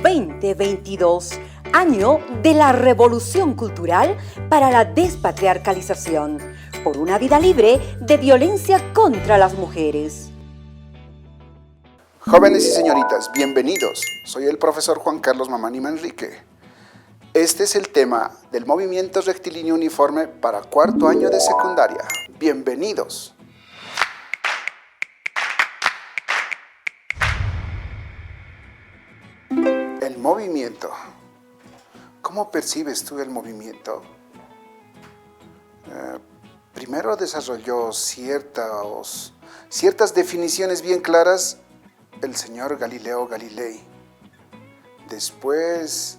2022, año de la revolución cultural para la despatriarcalización, por una vida libre de violencia contra las mujeres. Jóvenes y señoritas, bienvenidos. Soy el profesor Juan Carlos Mamani Manrique. Este es el tema del movimiento rectilíneo uniforme para cuarto año de secundaria. Bienvenidos. El movimiento. ¿Cómo percibes tú el movimiento? Primero desarrolló ciertas definiciones bien claras el señor Galileo Galilei. Después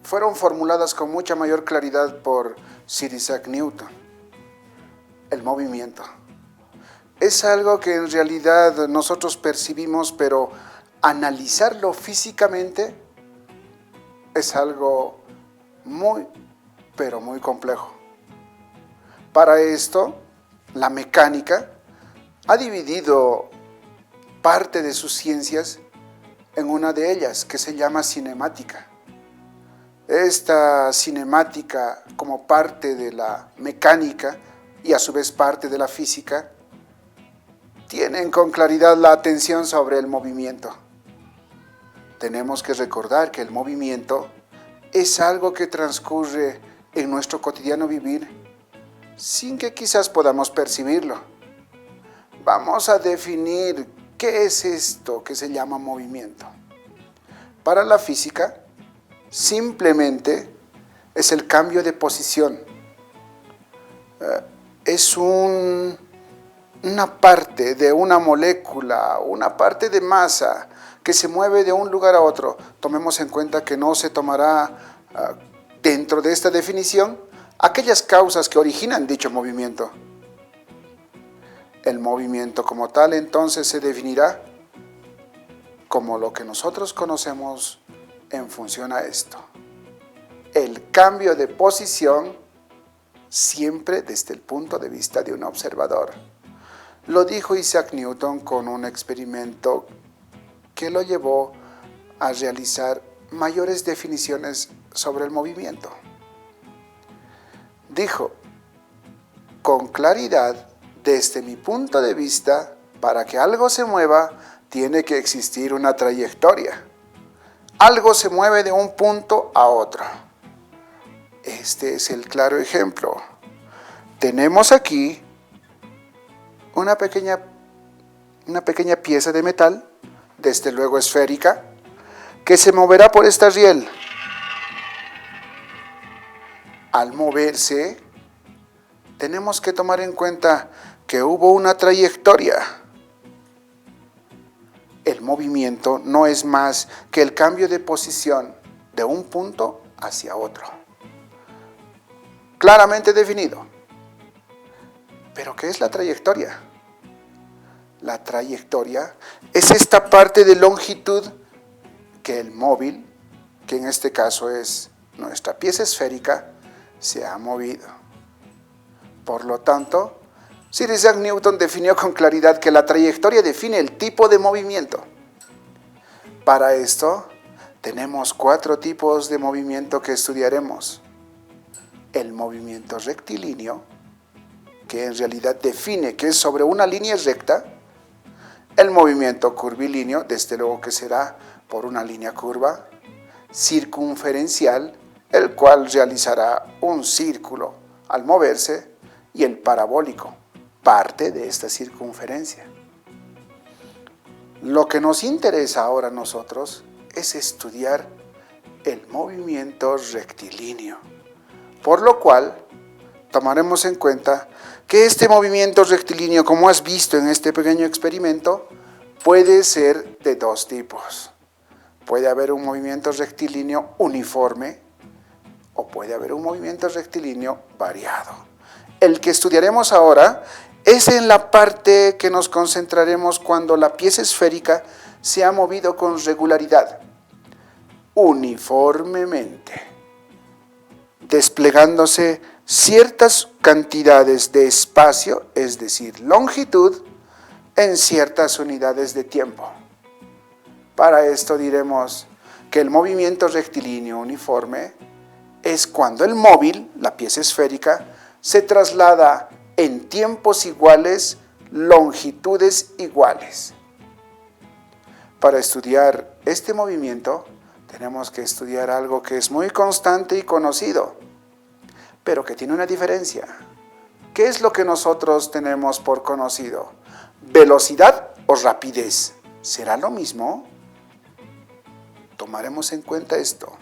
fueron formuladas con mucha mayor claridad por Sir Isaac Newton. El movimiento es algo que en realidad nosotros percibimos, pero analizarlo físicamente es algo muy, pero muy complejo. Para esto, la mecánica ha dividido parte de sus ciencias en una de ellas, que se llama cinemática. Esta cinemática, como parte de la mecánica y a su vez parte de la física, tienen con claridad la atención sobre el movimiento. Tenemos que recordar que el movimiento es algo que transcurre en nuestro cotidiano vivir sin que quizás podamos percibirlo. Vamos a definir qué es esto que se llama movimiento. Para la física, simplemente es el cambio de posición. Es una parte de una molécula, una parte de masa que se mueve de un lugar a otro. Tomemos en cuenta que no se tomará dentro de esta definición aquellas causas que originan dicho movimiento. El movimiento como tal entonces se definirá como lo que nosotros conocemos en función a esto: el cambio de posición siempre desde el punto de vista de un observador. Lo dijo Isaac Newton con un experimento que lo llevó a realizar mayores definiciones sobre el movimiento. Dijo: con claridad, desde mi punto de vista, para que algo se mueva, tiene que existir una trayectoria. Algo se mueve de un punto a otro. Este es el claro ejemplo. Tenemos aquí una pequeña pieza de metal, desde luego esférica, que se moverá por esta riel. Al moverse, tenemos que tomar en cuenta que hubo una trayectoria. El movimiento no es más que el cambio de posición de un punto hacia otro. Claramente definido. ¿Pero qué es la trayectoria? La trayectoria es esta parte de longitud que el móvil, que en este caso es nuestra pieza esférica, se ha movido. Por lo tanto, Sir Isaac Newton definió con claridad que la trayectoria define el tipo de movimiento. Para esto, tenemos 4 tipos de movimiento que estudiaremos. El movimiento rectilíneo, que en realidad define que es sobre una línea recta. El movimiento curvilíneo, desde luego que será por una línea curva. Circunferencial, el cual realizará un círculo al moverse. Y el parabólico, parte de esta circunferencia. Lo que nos interesa ahora a nosotros es estudiar el movimiento rectilíneo, por lo cual tomaremos en cuenta que este movimiento rectilíneo, como has visto en este pequeño experimento, puede ser de 2 tipos. Puede haber un movimiento rectilíneo uniforme o puede haber un movimiento rectilíneo variado. El que estudiaremos ahora es en la parte que nos concentraremos cuando la pieza esférica se ha movido con regularidad, uniformemente, desplegándose ciertas cantidades de espacio, es decir, longitud, en ciertas unidades de tiempo. Para esto diremos que el movimiento rectilíneo uniforme es cuando el móvil, la pieza esférica, se traslada en tiempos iguales, longitudes iguales. Para estudiar este movimiento, tenemos que estudiar algo que es muy constante y conocido, pero que tiene una diferencia. ¿Qué es lo que nosotros tenemos por conocido? ¿Velocidad o rapidez? ¿Será lo mismo? Tomaremos en cuenta esto.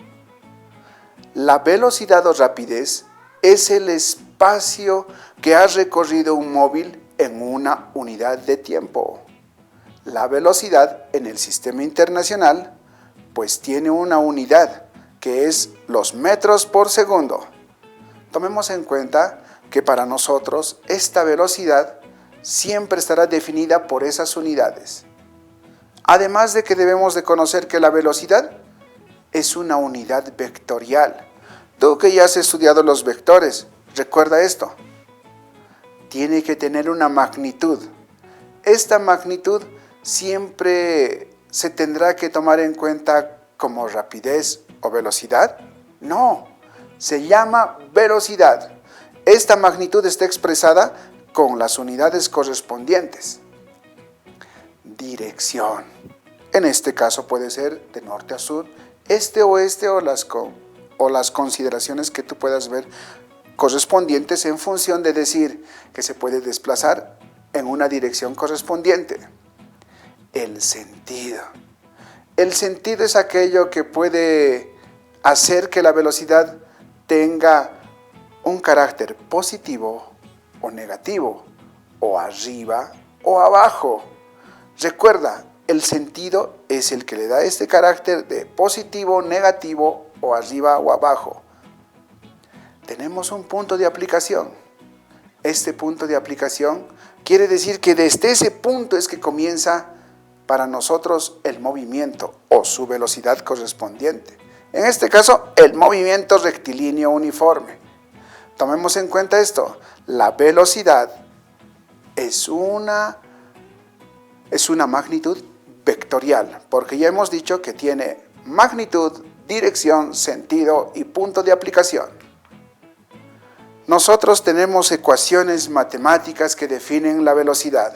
La velocidad o rapidez es el espacio que ha recorrido un móvil en una unidad de tiempo. La velocidad en el sistema internacional pues tiene una unidad que es los metros por segundo. Tomemos en cuenta que para nosotros esta velocidad siempre estará definida por esas unidades. Además de que debemos de conocer que la velocidad es una unidad vectorial. Tú que ya has estudiado los vectores, recuerda esto. Tiene que tener una magnitud. Esta magnitud siempre se tendrá que tomar en cuenta como rapidez o velocidad. No, se llama velocidad. Esta magnitud está expresada con las unidades correspondientes. Dirección. En este caso puede ser de norte a sur, este o oeste o las consideraciones que tú puedas ver correspondientes en función de decir que se puede desplazar en una dirección correspondiente. El sentido. El sentido es aquello que puede hacer que la velocidad tenga un carácter positivo o negativo, o arriba o abajo. Recuerda, el sentido es el que le da este carácter de positivo, negativo o arriba o abajo. Tenemos un punto de aplicación. Este punto de aplicación quiere decir que desde ese punto es que comienza para nosotros el movimiento o su velocidad correspondiente. En este caso, el movimiento rectilíneo uniforme. Tomemos en cuenta esto. La velocidad es una magnitud vectorial, porque ya hemos dicho que tiene magnitud, dirección, sentido y punto de aplicación. Nosotros tenemos ecuaciones matemáticas que definen la velocidad.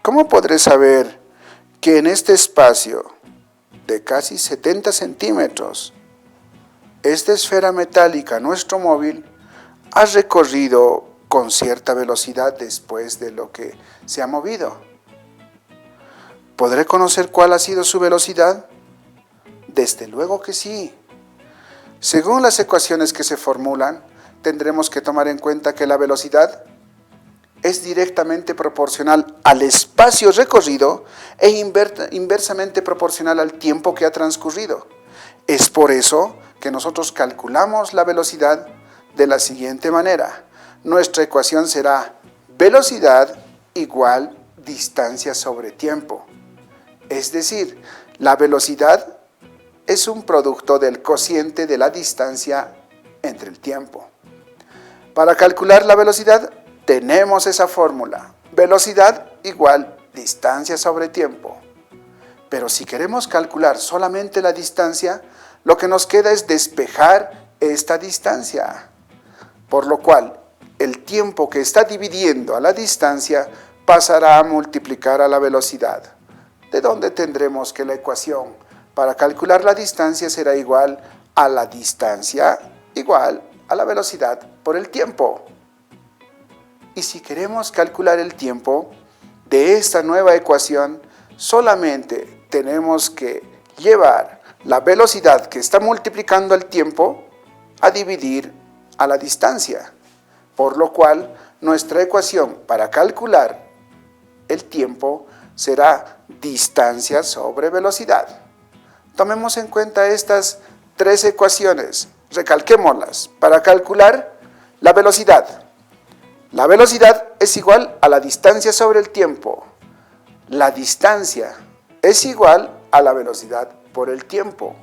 ¿Cómo podré saber que en este espacio de casi 70 centímetros, esta esfera metálica, nuestro móvil, ha recorrido con cierta velocidad después de lo que se ha movido? ¿Podré conocer cuál ha sido su velocidad? Desde luego que sí. Según las ecuaciones que se formulan, tendremos que tomar en cuenta que la velocidad es directamente proporcional al espacio recorrido e inversamente proporcional al tiempo que ha transcurrido. Es por eso que nosotros calculamos la velocidad de la siguiente manera. Nuestra ecuación será velocidad igual distancia sobre tiempo. Es decir, la velocidad es un producto del cociente de la distancia entre el tiempo. Para calcular la velocidad tenemos esa fórmula, velocidad igual distancia sobre tiempo. Pero si queremos calcular solamente la distancia, lo que nos queda es despejar esta distancia. Por lo cual, el tiempo que está dividiendo a la distancia pasará a multiplicar a la velocidad. ¿De dónde tendremos que la ecuación para calcular la distancia será igual a la distancia igual a la velocidad por el tiempo? Y si queremos calcular el tiempo de esta nueva ecuación, solamente tenemos que llevar la velocidad que está multiplicando el tiempo a dividir a la distancia, por lo cual nuestra ecuación para calcular el tiempo será distancia sobre velocidad. Tomemos en cuenta estas tres ecuaciones, recalquémoslas, para calcular la velocidad. La velocidad es igual a la distancia sobre el tiempo. La distancia es igual a la velocidad por el tiempo.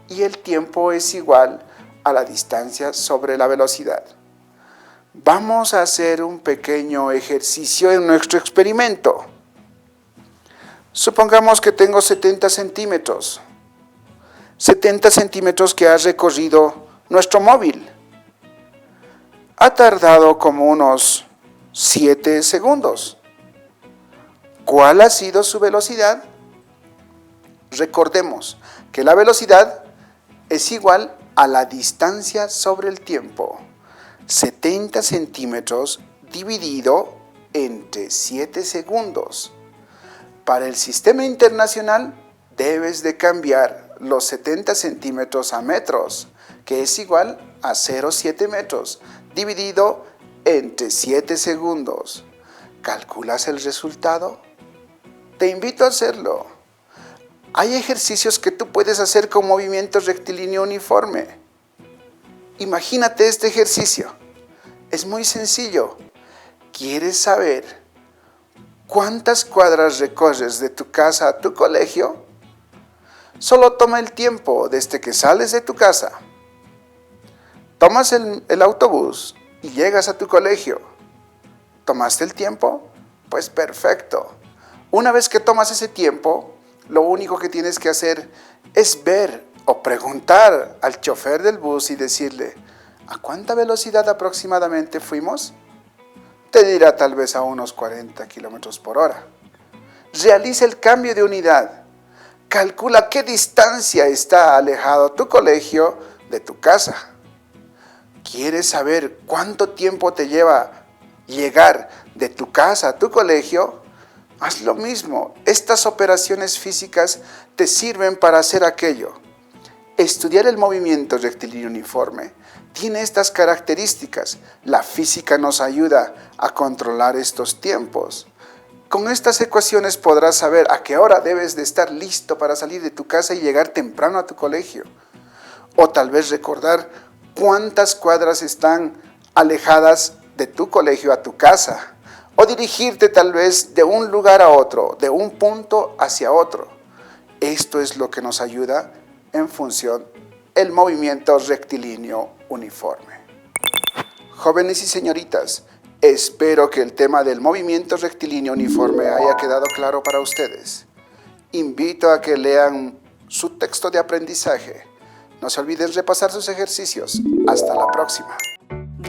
Y el tiempo es igual a la distancia sobre la velocidad. Vamos a hacer un pequeño ejercicio en nuestro experimento. Supongamos que tengo 70 centímetros. 70 centímetros que ha recorrido nuestro móvil. Ha tardado como unos 7 segundos. ¿Cuál ha sido su velocidad? Recordemos que la velocidad es igual a la distancia sobre el tiempo. 70 centímetros dividido entre 7 segundos. Para el sistema internacional debes de cambiar los 70 centímetros a metros, que es igual a 0,7 metros, dividido entre 7 segundos. ¿Calculas el resultado? Te invito a hacerlo. Hay ejercicios que tú puedes hacer con movimiento rectilíneo uniforme. Imagínate este ejercicio. Es muy sencillo. ¿Quieres saber cuántas cuadras recorres de tu casa a tu colegio? Solo toma el tiempo desde que sales de tu casa. Tomas el autobús y llegas a tu colegio. ¿Tomaste el tiempo? Pues perfecto. Una vez que tomas ese tiempo, lo único que tienes que hacer es ver o preguntar al chofer del bus y decirle, ¿a cuánta velocidad aproximadamente fuimos? Te dirá tal vez a unos 40 kilómetros por hora. Realiza el cambio de unidad. Calcula qué distancia está alejado tu colegio de tu casa. ¿Quieres saber cuánto tiempo te lleva llegar de tu casa a tu colegio? Haz lo mismo. Estas operaciones físicas te sirven para hacer aquello. Estudiar el movimiento rectilíneo uniforme tiene estas características. La física nos ayuda a controlar estos tiempos. Con estas ecuaciones podrás saber a qué hora debes de estar listo para salir de tu casa y llegar temprano a tu colegio. O tal vez recordar cuántas cuadras están alejadas de tu colegio a tu casa. O dirigirte tal vez de un lugar a otro, de un punto hacia otro. Esto es lo que nos ayuda en función del movimiento rectilíneo uniforme. Jóvenes y señoritas, espero que el tema del movimiento rectilíneo uniforme haya quedado claro para ustedes. Invito a que lean su texto de aprendizaje. No se olviden repasar sus ejercicios. Hasta la próxima.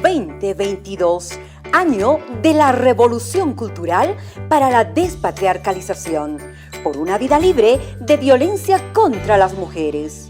2022, año de la revolución cultural para la despatriarcalización, por una vida libre de violencia contra las mujeres.